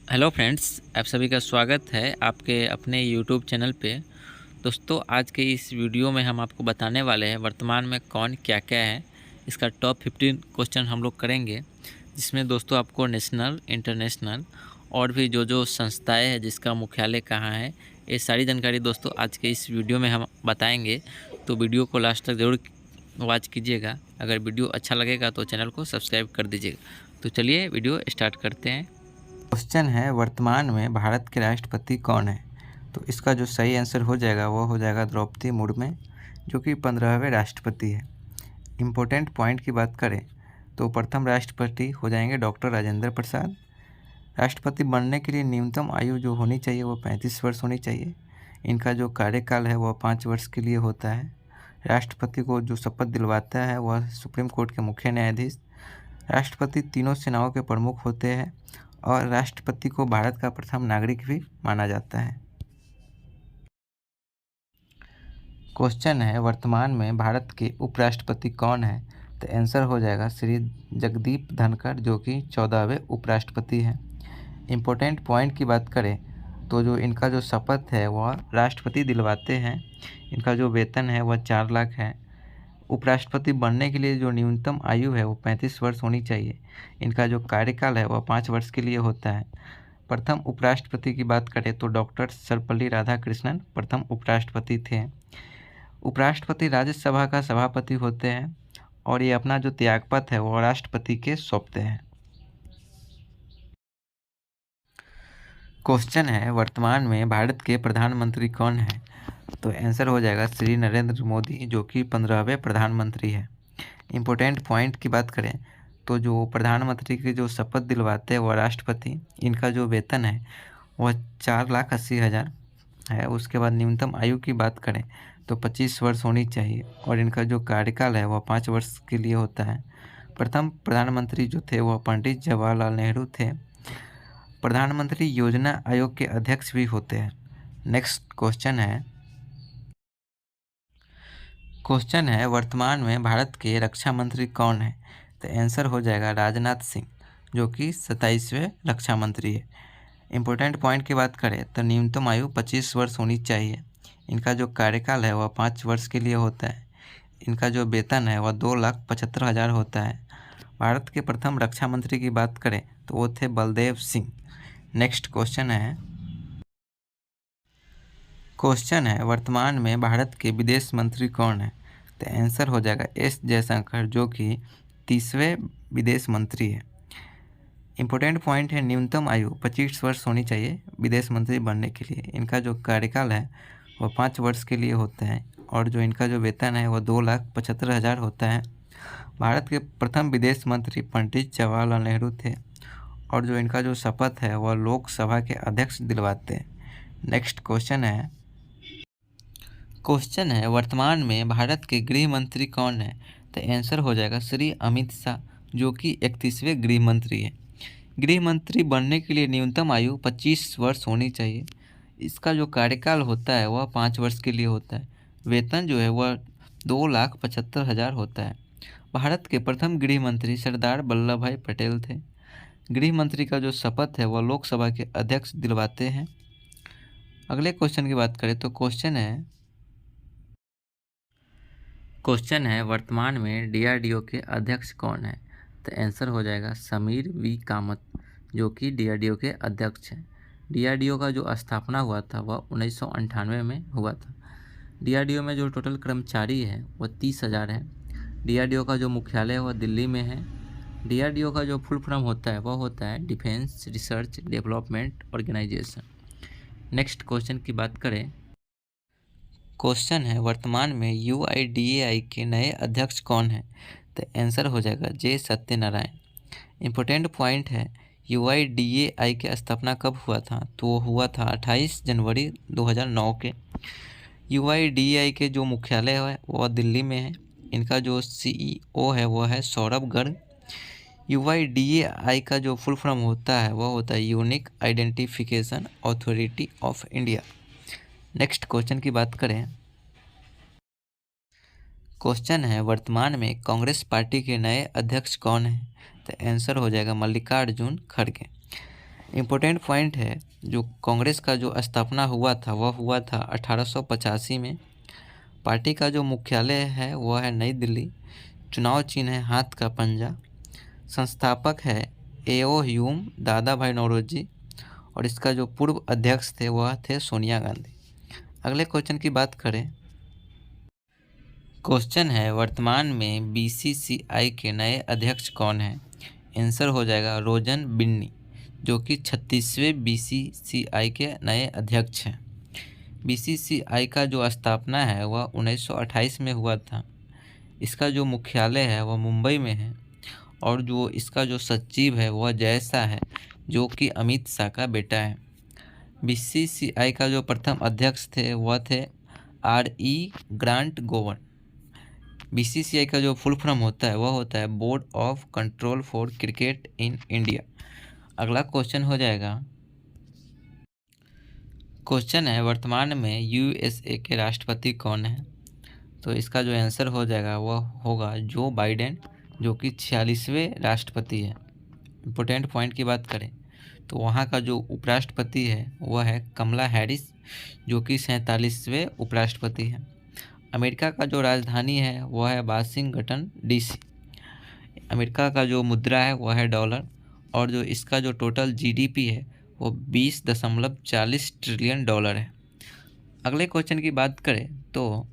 Hello friends, आप सभी का स्वागत है आपके अपने यूट्यूब चैनल पे। दोस्तों, आज के इस वीडियो में हम आपको बताने वाले हैं वर्तमान में कौन क्या क्या है। इसका टॉप 15 क्वेश्चन हम लोग करेंगे, जिसमें दोस्तों आपको नेशनल, इंटरनेशनल और भी जो जो संस्थाएं हैं जिसका मुख्यालय कहाँ है, ये सारी जानकारी दोस्तों आज के इस वीडियो में हम बताएंगे। तो वीडियो को लास्ट तक ज़रूर वॉच कीजिएगा। अगर वीडियो अच्छा लगेगा तो चैनल को सब्सक्राइब कर दीजिएगा। तो चलिए वीडियो स्टार्ट करते हैं। क्वेश्चन है, वर्तमान में भारत के राष्ट्रपति कौन है? तो इसका जो सही आंसर हो जाएगा वो हो जाएगा द्रौपदी मुर्मू, जो कि 15वें राष्ट्रपति है। इम्पोर्टेंट पॉइंट की बात करें तो प्रथम राष्ट्रपति हो जाएंगे डॉक्टर राजेंद्र प्रसाद। राष्ट्रपति बनने के लिए न्यूनतम आयु जो होनी चाहिए वो 35 वर्ष होनी चाहिए। इनका जो कार्यकाल है वह 5 वर्ष के लिए होता है। राष्ट्रपति को जो शपथ दिलवाता है वह सुप्रीम कोर्ट के मुख्य न्यायाधीश। राष्ट्रपति तीनों सेनाओं के प्रमुख होते हैं और राष्ट्रपति को भारत का प्रथम नागरिक भी माना जाता है। क्वेश्चन है, वर्तमान में भारत के उपराष्ट्रपति कौन है? तो आंसर हो जाएगा श्री जगदीप धनखड़, जो कि 14वें उपराष्ट्रपति हैं। इम्पोर्टेंट पॉइंट की बात करें तो जो इनका जो शपथ है वह राष्ट्रपति दिलवाते हैं। इनका जो वेतन है वह 4 लाख है। उपराष्ट्रपति बनने के लिए जो न्यूनतम आयु है वो 35 वर्ष होनी चाहिए। इनका जो कार्यकाल है वह 5 वर्ष के लिए होता है। प्रथम उपराष्ट्रपति की बात करें तो डॉक्टर सर्वपल्ली राधाकृष्णन प्रथम उपराष्ट्रपति थे। उपराष्ट्रपति राज्यसभा का सभापति होते हैं और ये अपना जो त्यागपत्र है वो राष्ट्रपति के सौंपते हैं। क्वेश्चन है, वर्तमान में भारत के प्रधानमंत्री कौन है? तो आंसर हो जाएगा श्री नरेंद्र मोदी, जो कि 15वें प्रधानमंत्री है। इम्पोर्टेंट पॉइंट की बात करें तो जो प्रधानमंत्री की जो शपथ दिलवाते हैं वह राष्ट्रपति। इनका जो वेतन है वह 4,80,000 है। उसके बाद न्यूनतम आयु की बात करें तो 25 वर्ष होनी चाहिए और इनका जो कार्यकाल है वह 5 वर्ष के लिए होता है। प्रथम प्रधानमंत्री जो थे वह पंडित जवाहरलाल नेहरू थे। प्रधानमंत्री योजना आयोग के अध्यक्ष भी होते हैं। नेक्स्ट क्वेश्चन है, वर्तमान में भारत के रक्षा मंत्री कौन है? तो आंसर हो जाएगा राजनाथ सिंह, जो कि 27वें रक्षा मंत्री है। इम्पोर्टेंट पॉइंट की बात करें तो न्यूनतम आयु 25 वर्ष होनी चाहिए। इनका जो कार्यकाल है वह 5 वर्ष के लिए होता है। इनका जो वेतन है वह 2,75,000 होता है। भारत के प्रथम रक्षा मंत्री की बात करें तो वो थे बलदेव सिंह। नेक्स्ट क्वेश्चन है, वर्तमान में भारत के विदेश मंत्री कौन है? तो आंसर हो जाएगा एस जयशंकर, जो कि 30वें विदेश मंत्री है। इम्पोर्टेंट पॉइंट है, न्यूनतम आयु 25 वर्ष होनी चाहिए विदेश मंत्री बनने के लिए। इनका जो कार्यकाल है वह 5 वर्ष के लिए होता है और जो इनका जो वेतन है वह 2,75,000 होता है। भारत के प्रथम विदेश मंत्री पंडित जवाहरलाल नेहरू थे और जो इनका जो शपथ है वह लोकसभा के अध्यक्ष दिलवाते हैं। नेक्स्ट क्वेश्चन है, वर्तमान में भारत के गृह मंत्री कौन है? तो आंसर हो जाएगा श्री अमित शाह, जो कि 31वें गृह मंत्री है। गृह मंत्री बनने के लिए न्यूनतम आयु 25 वर्ष होनी चाहिए। इसका जो कार्यकाल होता है वह 5 वर्ष के लिए होता है। वेतन जो है वह 2,75,000 होता है। भारत के प्रथम गृह मंत्री सरदार वल्लभ भाई पटेल थे। गृह मंत्री का जो शपथ है वह लोकसभा के अध्यक्ष दिलवाते हैं। अगले क्वेश्चन की बात करें तो क्वेश्चन है, वर्तमान में डीआरडीओ के अध्यक्ष कौन है? तो आंसर हो जाएगा समीर वी कामत, जो कि डीआरडीओ के अध्यक्ष हैं। डीआरडीओ का जो स्थापना हुआ था वह 1998 में हुआ था। डीआरडीओ में जो टोटल कर्मचारी है वह 30,000 है। डीआरडीओ का जो मुख्यालय है वह दिल्ली में है। डीआरडीओ का जो फुल फॉर्म होता है वह होता है defence research development organisation. Next question की बात करें, क्वेश्चन है, वर्तमान में यूआईडीएआई के नए अध्यक्ष कौन है? तो आंसर हो जाएगा जे सत्यनारायण। इम्पोर्टेंट पॉइंट है, यूआईडीएआई की स्थापना कब हुआ था? तो वो हुआ था 28 जनवरी 2009 के। यूआईडीएआई के जो मुख्यालय है वह दिल्ली में है। इनका जो सीईओ है वह है सौरभ गर्ग। यूआईडीएआई का जो फुल फॉर्म होता है वह होता है unique identification authority of India. Next question की बात करें, क्वेश्चन है, वर्तमान में कांग्रेस पार्टी के नए अध्यक्ष कौन है? तो आंसर हो जाएगा मल्लिकार्जुन खड़गे। इम्पोर्टेंट पॉइंट है, जो कांग्रेस का जो स्थापना हुआ था वह हुआ था 1885 में। पार्टी का जो मुख्यालय है वह है नई दिल्ली। चुनाव चिन्ह है हाथ का पंजा। संस्थापक है एओ ह्यूम दादा भाई नौरोजी, और इसका जो पूर्व अध्यक्ष थे वह थे सोनिया गांधी। अगले क्वेश्चन की बात करें, क्वेश्चन है वर्तमान में बीसीसीआई के नए अध्यक्ष कौन हैं? आंसर हो जाएगा रोजन बिन्नी, जो कि 36वें बीसीसीआई के नए अध्यक्ष हैं। बीसीसीआई का जो स्थापना है वह 1928 में हुआ था। इसका जो मुख्यालय है वह मुंबई में है, और जो इसका जो सचिव है वह जय शाह है, जो कि अमित शाह का बेटा है। बीसीसीआई का जो प्रथम अध्यक्ष थे वह थे आर.ई. ग्रांट गोवन। बीसीसीआई का जो फुल फॉर्म होता है वह होता है board of control for cricket in India. अगला क्वेश्चन हो जाएगा, क्वेश्चन है वर्तमान में यूएसए के राष्ट्रपति कौन है? तो इसका जो आंसर हो जाएगा वह होगा जो बाइडेन, जो कि 46वें राष्ट्रपति है। इम्पोर्टेंट पॉइंट की बात करें तो वहाँ का जो उपराष्ट्रपति है वह है कमला हैरिस, जो कि 47वें उपराष्ट्रपति है। अमेरिका का जो राजधानी है वह है वाशिंगटन डीसी। अमेरिका का जो मुद्रा है वह है डॉलर, और जो इसका जो टोटल जीडीपी है वो 20.40 ट्रिलियन डॉलर है। अगले क्वेश्चन की बात करें तो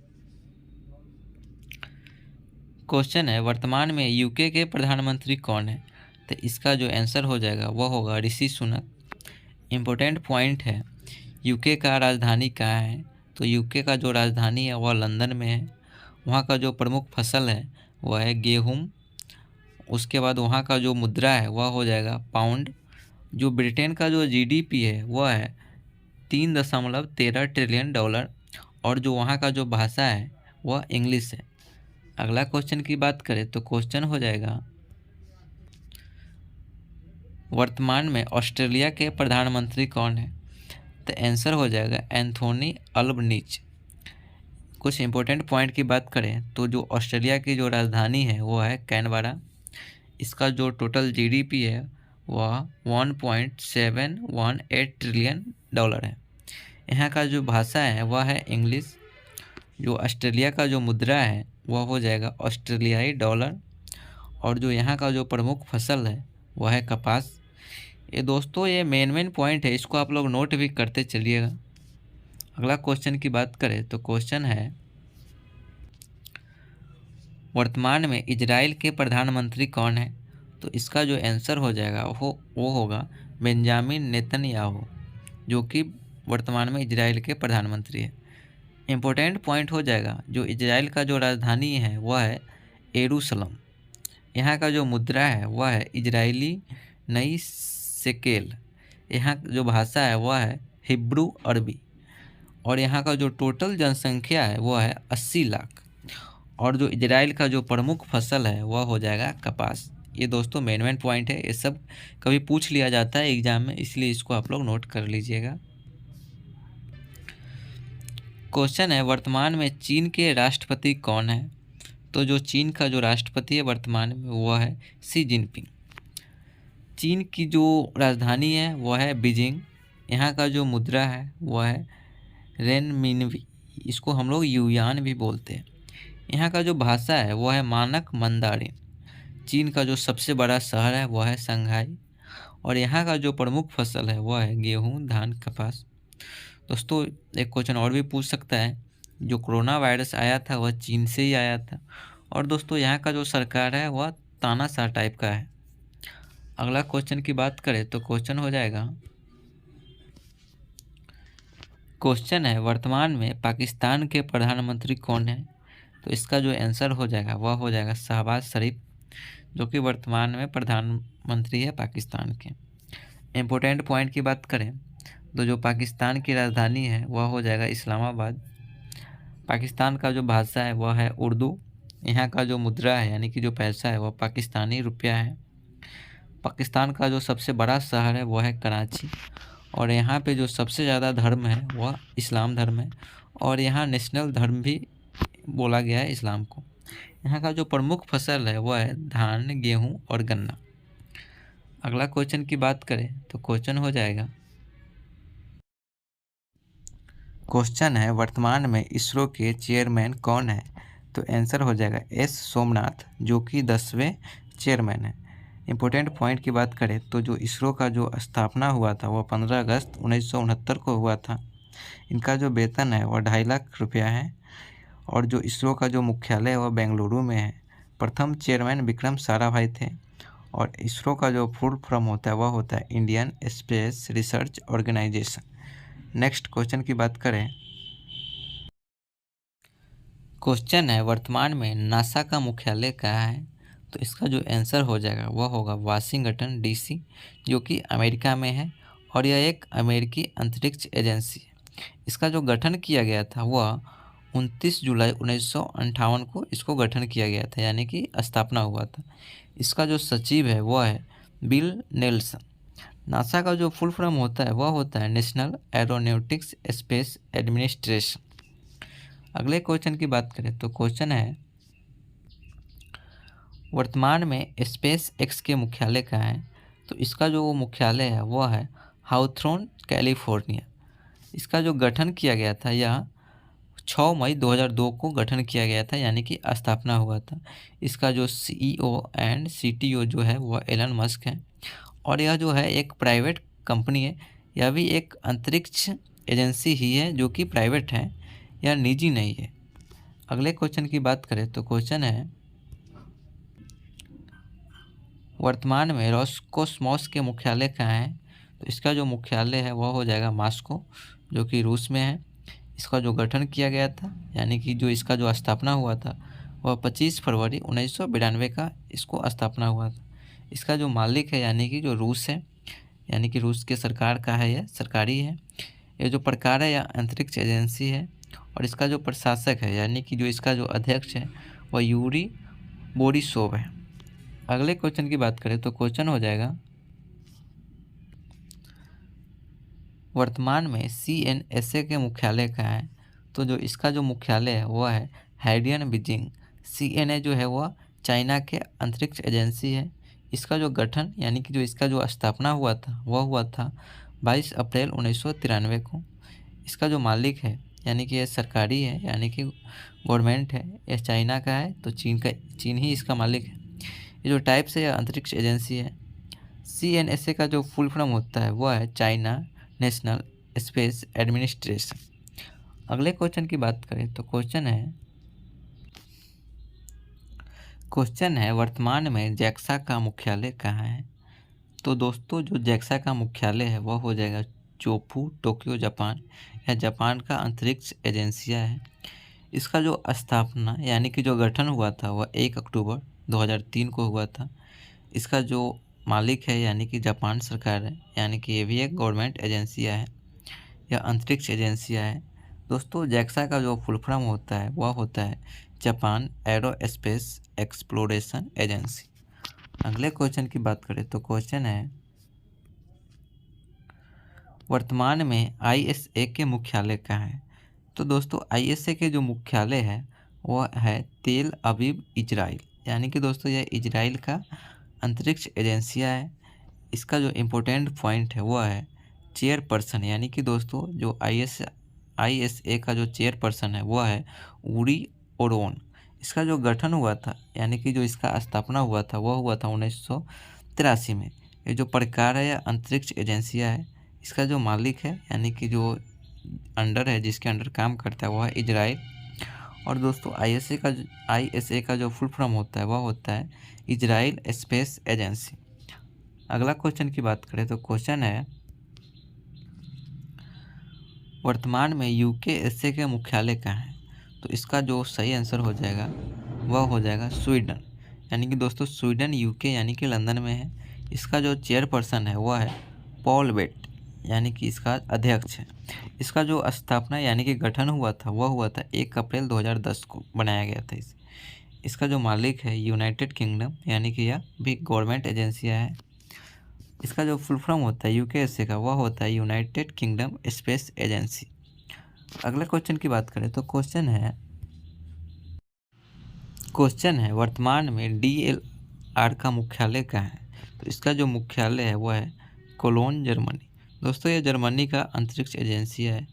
क्वेश्चन है वर्तमान में यूके के प्रधानमंत्री कौन है? तो इसका जो आंसर हो जाएगा वह होगा ऋषि सुनक। इम्पोर्टेंट पॉइंट है, यूके का राजधानी कहाँ है? तो यूके का जो राजधानी है वह लंदन में है। वहाँ का जो प्रमुख फसल है वह है गेहूँ। उसके बाद वहाँ का जो मुद्रा है वह हो जाएगा पाउंड। जो ब्रिटेन का जो जीडीपी है वह है 3.13 ट्रिलियन डॉलर, और जो वहाँ का जो भाषा है वह इंग्लिश है। अगला क्वेश्चन की बात करें तो क्वेश्चन हो जाएगा वर्तमान में ऑस्ट्रेलिया के प्रधानमंत्री कौन है? तो आंसर हो जाएगा एंथोनी अल्बनीज। कुछ इंपॉर्टेंट पॉइंट की बात करें तो जो ऑस्ट्रेलिया की जो राजधानी है वो है कैनबरा। इसका जो टोटल जीडीपी है वह 1.718 ट्रिलियन डॉलर है। यहाँ का जो भाषा है वह है इंग्लिश। जो ऑस्ट्रेलिया का जो मुद्रा है वह हो जाएगा ऑस्ट्रेलियाई डॉलर, और जो यहाँ का जो प्रमुख फसल है वह है कपास। ये दोस्तों ये मेन पॉइंट है, इसको आप लोग नोट भी करते चलिएगा। अगला क्वेश्चन की बात करें तो क्वेश्चन है वर्तमान में इजराइल के प्रधानमंत्री कौन है? तो इसका जो आंसर हो जाएगा वो होगा बेंजामिन नेतन्याहू, जो कि वर्तमान में इजराइल के प्रधानमंत्री है। इम्पोर्टेंट पॉइंट हो जाएगा, जो इजराइल का जो राजधानी है वह है यरूशलेम। यहाँ का जो मुद्रा है वह है इजरायली नई शेकेल। यहाँ जो भाषा है वह है हिब्रू अरबी, और यहाँ का जो टोटल जनसंख्या है वह है 80 लाख, और जो इजराइल का जो प्रमुख फसल है वह हो जाएगा कपास। ये दोस्तों मेन पॉइंट है, ये सब कभी पूछ लिया जाता है एग्जाम में, इसलिए इसको आप लोग नोट कर लीजिएगा। क्वेश्चन है वर्तमान में चीन के राष्ट्रपति कौन है? तो जो चीन का जो राष्ट्रपति है वर्तमान में वह है शी जिनपिंग। चीन की जो राजधानी है वह है बीजिंग। यहाँ का जो मुद्रा है वह है रेनमिनवी, इसको हम लोग युयान भी बोलते हैं। यहाँ का जो भाषा है वह है मानक मंदारिन। चीन का जो सबसे बड़ा शहर है वह है शंघाई, और यहाँ का जो प्रमुख फसल है वह है गेहूँ, धान, कपास। दोस्तों एक क्वेश्चन और भी पूछ सकता है, जो कोरोना वायरस आया था वह चीन से ही आया था, और दोस्तों यहाँ का जो सरकार है वह तानाशाह टाइप का है। अगला क्वेश्चन की बात करें तो क्वेश्चन हो जाएगा, क्वेश्चन है वर्तमान में पाकिस्तान के प्रधानमंत्री कौन है? तो इसका जो आंसर हो जाएगा वह हो जाएगा शहबाज शरीफ, जो कि वर्तमान में प्रधानमंत्री है पाकिस्तान के। इम्पोर्टेंट पॉइंट की बात करें तो जो पाकिस्तान की राजधानी है वह हो जाएगा इस्लामाबाद। पाकिस्तान का जो भाषा है वह है उर्दू। यहाँ का जो मुद्रा है यानी कि जो पैसा है वह पाकिस्तानी रुपया है। पाकिस्तान का जो सबसे बड़ा शहर है वह है कराची, और यहाँ पे जो सबसे ज़्यादा धर्म है वह इस्लाम धर्म है, और यहाँ नेशनल धर्म भी बोला गया है इस्लाम को। यहाँ का जो प्रमुख फसल है वह है धान, गेहूँ और गन्ना। अगला क्वेश्चन की बात करें तो क्वेश्चन हो जाएगा, क्वेश्चन है वर्तमान में इसरो के चेयरमैन कौन है? तो आंसर हो जाएगा एस सोमनाथ, जो कि 10वें चेयरमैन है। इम्पोर्टेंट पॉइंट की बात करें तो जो इसरो का जो स्थापना हुआ था वह 15 अगस्त 1969 को हुआ था। इनका जो वेतन है वह 2.5 लाख रुपया है और जो इसरो का जो मुख्यालय है वह बेंगलुरु में है। प्रथम चेयरमैन विक्रम साराभाई थे और इसरो का जो फुल फॉर्म होता है वह होता है Indian space research organisation. Next question की बात करें, क्वेश्चन है वर्तमान में नासा का मुख्यालय कहाँ है? तो इसका जो आंसर हो जाएगा वह होगा वाशिंगटन डीसी, जो कि अमेरिका में है और यह एक अमेरिकी अंतरिक्ष एजेंसी है। इसका जो गठन किया गया था वह 29 जुलाई 1958 को इसको गठन किया गया था, यानी कि स्थापना हुआ था। इसका जो सचिव है वह है बिल नेल्सन। नासा का जो फुल फॉर्म होता है वह होता है नेशनल एरोनॉटिक्स स्पेस एडमिनिस्ट्रेशन। अगले क्वेश्चन की बात करें तो क्वेश्चन है वर्तमान में स्पेस एक्स के मुख्यालय कहाँ है? तो इसका जो मुख्यालय है वह है हाउथ्रॉन कैलिफोर्निया। इसका जो गठन किया गया था यह 6 मई 2002 को गठन किया गया था, यानी कि स्थापना हुआ था। इसका जो सीईओ एंड सीटीओ जो है वह एलन मस्क है और यह जो है एक प्राइवेट कंपनी है। यह भी एक अंतरिक्ष एजेंसी ही है जो कि प्राइवेट है, यह निजी नहीं है। अगले क्वेश्चन की बात करें तो क्वेश्चन है वर्तमान में रोसकोसमॉस के मुख्यालय कहाँ है? तो इसका जो मुख्यालय है वह हो जाएगा मॉस्को, जो कि रूस में है। इसका जो गठन किया गया था, यानी कि जो इसका जो स्थापना हुआ था वह 25 फरवरी 1992 का इसको स्थापना हुआ था। इसका जो मालिक है यानी कि जो रूस है, यानी कि रूस के सरकार का है, यह सरकारी है। यह जो प्रकार है यह अंतरिक्ष एजेंसी है और इसका जो प्रशासक है यानी कि जो इसका जो अध्यक्ष है वह यूरी बोरिसोव है। अगले क्वेश्चन की बात करें तो क्वेश्चन हो जाएगा वर्तमान में CNSA के मुख्यालय कहाँ है? तो जो इसका जो मुख्यालय है वह है हैडियन बीजिंग। CNA जो है वह चाइना के अंतरिक्ष एजेंसी है। इसका जो गठन यानी कि जो इसका जो स्थापना हुआ था वह हुआ था 22 अप्रैल 1993 को। इसका जो मालिक है यानी कि यह सरकारी है, यानी कि गवर्नमेंट है, यह चाइना का है, तो चीन ही इसका मालिक है। ये जो टाइप से यह अंतरिक्ष एजेंसी है। CNSA का जो फुल फॉर्म होता है वह है चाइना नेशनल स्पेस एडमिनिस्ट्रेशन। अगले क्वेश्चन की बात करें तो क्वेश्चन है वर्तमान में जैक्सा का मुख्यालय कहाँ है? तो दोस्तों जो जैक्सा का मुख्यालय है वह हो जाएगा चोफू, टोक्यो, जापान। यह जापान का अंतरिक्ष एजेंसिया है। इसका जो स्थापना यानी कि जो गठन हुआ था वह 1 अक्टूबर 2003 को हुआ था। इसका जो मालिक है यानी कि जापान सरकार है, यानी कि ये भी एक गवर्नमेंट एजेंसिया है, यह अंतरिक्ष एजेंसिया है। दोस्तों जैक्सा का जो फुल फॉर्म होता है वह होता है जापान एरोस्पेस एक्सप्लोरेशन एजेंसी। अगले क्वेश्चन की बात करें तो क्वेश्चन है वर्तमान में ISA के मुख्यालय कहाँ है? तो दोस्तों ISA के जो मुख्यालय है वह है तेल अवीव, इजराइल। यानी कि दोस्तों यह इजराइल का अंतरिक्ष एजेंसिया है। इसका जो इम्पोर्टेंट पॉइंट है वह है चेयरपर्सन, यानी कि दोस्तों जो ISA का जो चेयरपर्सन है वह है उरी ओरोन। इसका जो गठन हुआ था यानी कि जो इसका स्थापना हुआ था वह हुआ था 1983 में। ये जो प्रकार है यह अंतरिक्ष एजेंसिया है। इसका जो मालिक है यानी कि जो अंडर है, जिसके अंडर काम करता है वह है इजराइल। और दोस्तों ISA का जो फुल फॉर्म होता है वह होता है इजराइल स्पेस एजेंसी। अगला क्वेश्चन की बात करें तो क्वेश्चन है वर्तमान में UKSA के मुख्यालय कहाँ है? तो इसका जो सही आंसर हो जाएगा वह हो जाएगा स्वीडन। यानी कि दोस्तों स्वीडन UK यानी कि लंदन में है। इसका जो चेयरपर्सन है वह है पॉल बेट, यानी कि इसका अध्यक्ष है। इसका जो स्थापना यानी कि गठन हुआ था वह हुआ था 1 अप्रैल 2010 को बनाया गया था इसका जो मालिक है यूनाइटेड किंगडम, यानी कि यह भी गवर्नमेंट एजेंसिया है। इसका जो फुल फॉर्म होता है UKSA का वह होता है यूनाइटेड किंगडम स्पेस एजेंसी। अगले क्वेश्चन की बात करें तो क्वेश्चन है वर्तमान में DLR का मुख्यालय कहाँ है? तो तो इसका जो मुख्यालय है वो है कोलोन, जर्मनी। दोस्तों ये जर्मनी का अंतरिक्ष एजेंसी है।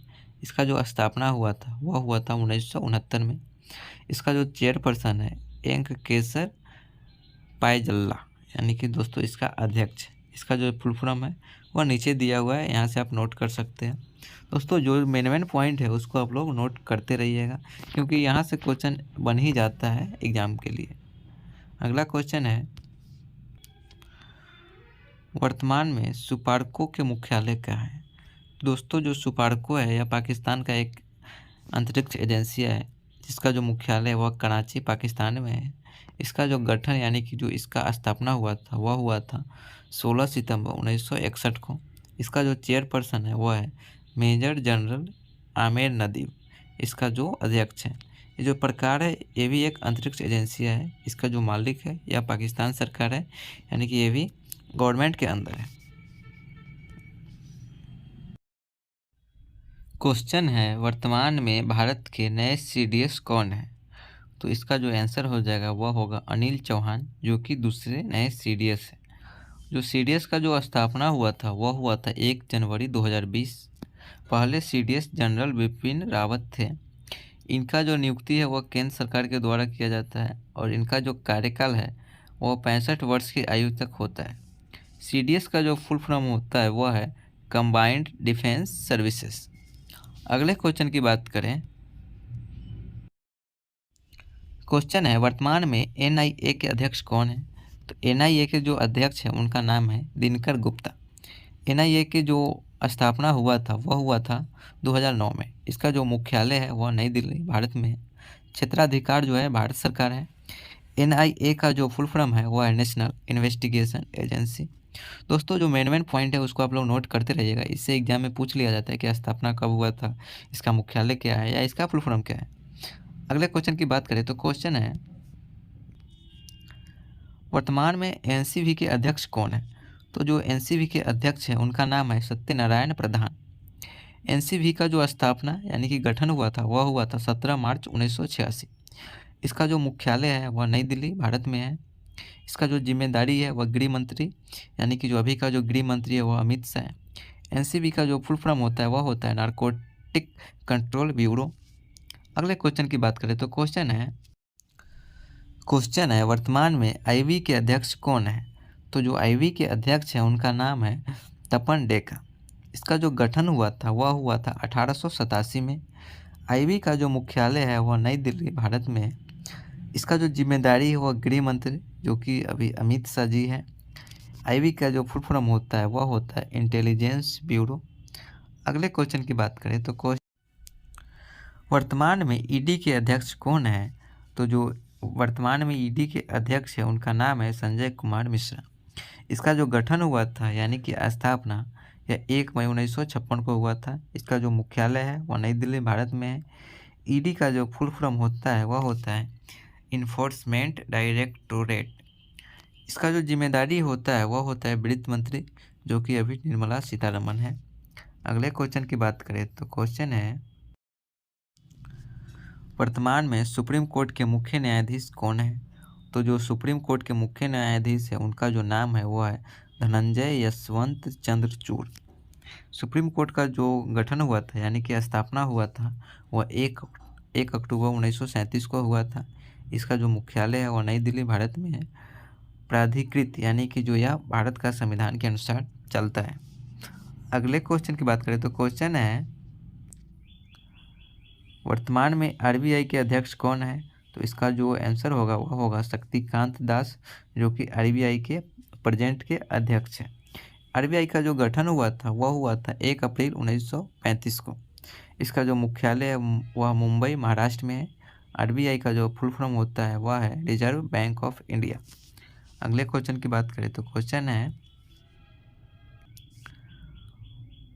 इसका जो स्थापना हुआ था वह हुआ था 1969 में। इसका जो चेयरपर्सन है एंक केसर पायजल्ला, यानी कि दोस्तों इसका अध्यक्ष। इसका जो फुल फॉर्म है वह नीचे दिया हुआ है, यहाँ से आप नोट कर सकते हैं। दोस्तों जो मेन पॉइंट है उसको आप लोग नोट करते रहिएगा, क्योंकि यहाँ से क्वेश्चन बन ही जाता है एग्जाम के लिए। अगला क्वेश्चन है, वर्तमान में सुपार्को के मुख्यालय क्या है। दोस्तों जो सुपार्को है यह पाकिस्तान का एक अंतरिक्ष एजेंसी है, जिसका जो मुख्यालय है वह कराची, पाकिस्तान में है। इसका जो गठन यानी कि जो इसका स्थापना हुआ था वह हुआ था 16 सितंबर 1961 को। इसका जो चेयरपर्सन है वह है मेजर जनरल आमिर नदीम, इसका जो अध्यक्ष है। ये जो प्रकार है ये भी एक अंतरिक्ष एजेंसी है। इसका जो मालिक है यह पाकिस्तान सरकार है, यानी कि ये भी गवर्नमेंट के अंदर है। क्वेश्चन है, वर्तमान में भारत के नए CDS कौन है। तो इसका जो आंसर हो जाएगा वह होगा अनिल चौहान, जो कि दूसरे नए CDS है। जो CDS का जो स्थापना हुआ था वह हुआ था 1 जनवरी 2020। पहले CDS जनरल बिपिन रावत थे। इनका जो नियुक्ति है वह केंद्र सरकार के द्वारा किया जाता है, और इनका जो कार्यकाल है वह 65 वर्ष की आयु तक होता है। CDS का जो फुल फॉर्म होता है वह है कंबाइंड डिफेंस सर्विसेज। अगले क्वेश्चन की बात करें, क्वेश्चन है, वर्तमान में NIA के अध्यक्ष कौन है। तो NIA के जो अध्यक्ष है उनका नाम है दिनकर गुप्ता। NIA के जो स्थापना हुआ था वह हुआ था 2009 में। इसका जो मुख्यालय है वह नई दिल्ली, भारत में है। क्षेत्राधिकार जो है भारत सरकार है। NIA का जो फुल फॉर्म है वह है नेशनल इन्वेस्टिगेशन एजेंसी। दोस्तों जो मेन पॉइंट है उसको आप लोग नोट करते रहिएगा, इससे एग्जाम में पूछ लिया जाता है कि स्थापना कब हुआ था, इसका मुख्यालय क्या है, या इसका फुल फॉर्म क्या है। अगले क्वेश्चन की बात करें तो क्वेश्चन है, वर्तमान में NCV के अध्यक्ष कौन है। तो जो NCV के अध्यक्ष हैं उनका नाम है सत्यनारायण प्रधान। NCV का जो स्थापना यानी कि गठन हुआ था वह हुआ था 17 मार्च 1986। इसका जो मुख्यालय है वह नई दिल्ली, भारत में है। इसका जो जिम्मेदारी है वह गृह मंत्री, यानी कि जो अभी का जो गृह मंत्री है वह अमित शाह है। NCV का जो फुल फॉर्म होता है वह होता है नारकोटिक कंट्रोल ब्यूरो। अगले क्वेश्चन की बात करें तो क्वेश्चन है, वर्तमान में IB के अध्यक्ष कौन है। तो जो IB के अध्यक्ष हैं उनका नाम है तपन डेका। इसका जो गठन हुआ था वह हुआ था 1887 में। IB का जो मुख्यालय है वह नई दिल्ली, भारत में है। इसका जो जिम्मेदारी है वह गृह मंत्री, जो कि अभी अमित शाह जी है। IB का जो फुल फॉर्म होता है वह होता है इंटेलिजेंस ब्यूरो। अगले क्वेश्चन की बात करें तो वर्तमान में ED के अध्यक्ष कौन है। तो जो वर्तमान में ED के अध्यक्ष है उनका नाम है संजय कुमार मिश्रा। इसका जो गठन हुआ था यानी कि स्थापना यह 1 मई 1956 को हुआ था। इसका जो मुख्यालय है वह नई दिल्ली, भारत में है। ED का जो फुल फॉर्म होता है वह होता है इन्फोर्समेंट डायरेक्टोरेट। इसका जो जिम्मेदारी होता है वह होता है वित्त मंत्री, जो कि अभी निर्मला सीतारमण है। अगले क्वेश्चन की बात करें तो क्वेश्चन है, वर्तमान में सुप्रीम कोर्ट के मुख्य न्यायाधीश कौन है। तो जो सुप्रीम कोर्ट के मुख्य न्यायाधीश है उनका जो नाम है वो है धनंजय यशवंत चंद्रचूड़। सुप्रीम कोर्ट का जो गठन हुआ था यानी कि स्थापना हुआ था वह 1 अक्टूबर 1937 को हुआ था। इसका जो मुख्यालय है वह नई दिल्ली, भारत में है। प्राधिकृत यानी कि जो यह भारत का संविधान के अनुसार चलता है। अगले क्वेश्चन की बात करें तो क्वेश्चन है, वर्तमान में RBI के अध्यक्ष कौन है। तो इसका जो आंसर होगा वह होगा शक्तिकांत दास, जो कि RBI के प्रेजेंट के अध्यक्ष हैं। RBI का जो गठन हुआ था वह हुआ था 1 अप्रैल 1935 को। इसका जो मुख्यालय है वह मुंबई, महाराष्ट्र में है। RBI का जो फुल फॉर्म होता है वह है रिजर्व बैंक ऑफ इंडिया। अगले क्वेश्चन की बात करें तो क्वेश्चन है,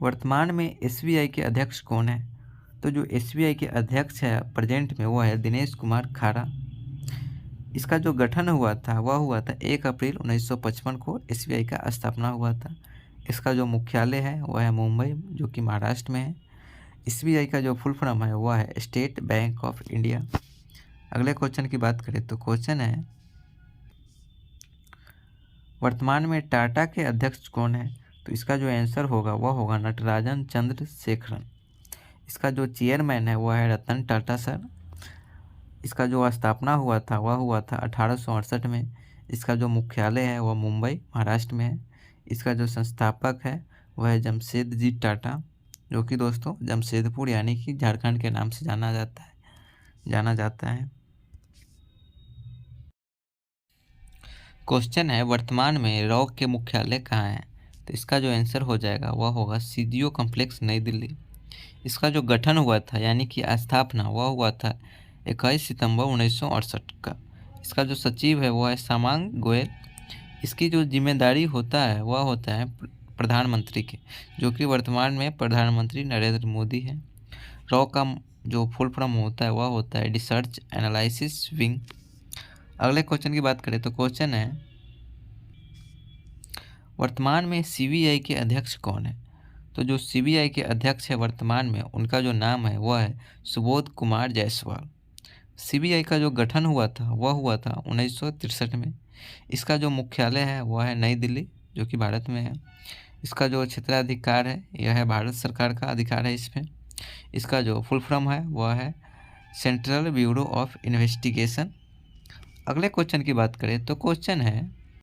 वर्तमान में SBI के अध्यक्ष कौन है। तो जो SBI के अध्यक्ष है प्रेजेंट में वो है दिनेश कुमार खारा। इसका जो गठन हुआ था वह हुआ था 1 अप्रैल 1955 को। SBI का स्थापना हुआ था। इसका जो मुख्यालय है वह है मुंबई, जो कि महाराष्ट्र में है। SBI का जो फुल फॉर्म है वह है स्टेट बैंक ऑफ इंडिया। अगले क्वेश्चन की बात करें तो क्वेश्चन है, वर्तमान में टाटा के अध्यक्ष कौन है? तो इसका जो आंसर होगा वह होगा नटराजन चंद्रशेखरन। इसका जो चेयरमैन है वह है रतन टाटा सर। इसका जो स्थापना हुआ था वह हुआ था 1868 में। इसका जो मुख्यालय है वह मुंबई महाराष्ट्र में है। इसका जो संस्थापक है वह है जमशेदजी टाटा, जो कि दोस्तों जमशेदपुर यानी कि झारखंड के नाम से जाना जाता है। क्वेश्चन है वर्तमान में रॉक के मुख्यालय कहाँ है? तो इसका जो आंसर हो जाएगा वह होगा सीजीओ कॉम्प्लेक्स नई दिल्ली। इसका जो गठन हुआ था यानी कि स्थापना वह हुआ था 21 सितंबर 1968 का। इसका जो सचिव है वह है सामांग गोयल। इसकी जो जिम्मेदारी होता है वह होता है प्रधानमंत्री के, जो कि वर्तमान में प्रधानमंत्री नरेंद्र मोदी है। रॉ का जो फुल फॉर्म होता है वह होता है रिसर्च एनालिसिस विंग। अगले क्वेश्चन की बात करें तो क्वेश्चन है वर्तमान में सीबीआई के अध्यक्ष कौन है? तो जो सीबीआई के अध्यक्ष है वर्तमान में उनका जो नाम है वह है सुबोध कुमार जायसवाल। सीबीआई का जो गठन हुआ था वह हुआ था 1963 में। इसका जो मुख्यालय है वह है नई दिल्ली, जो कि भारत में है। इसका जो क्षेत्राधिकार है यह है भारत सरकार का अधिकार है इसमें। इसका जो फुल फॉर्म है वह है सेंट्रल ब्यूरो ऑफ इन्वेस्टिगेशन। अगले क्वेश्चन की बात करें तो क्वेश्चन है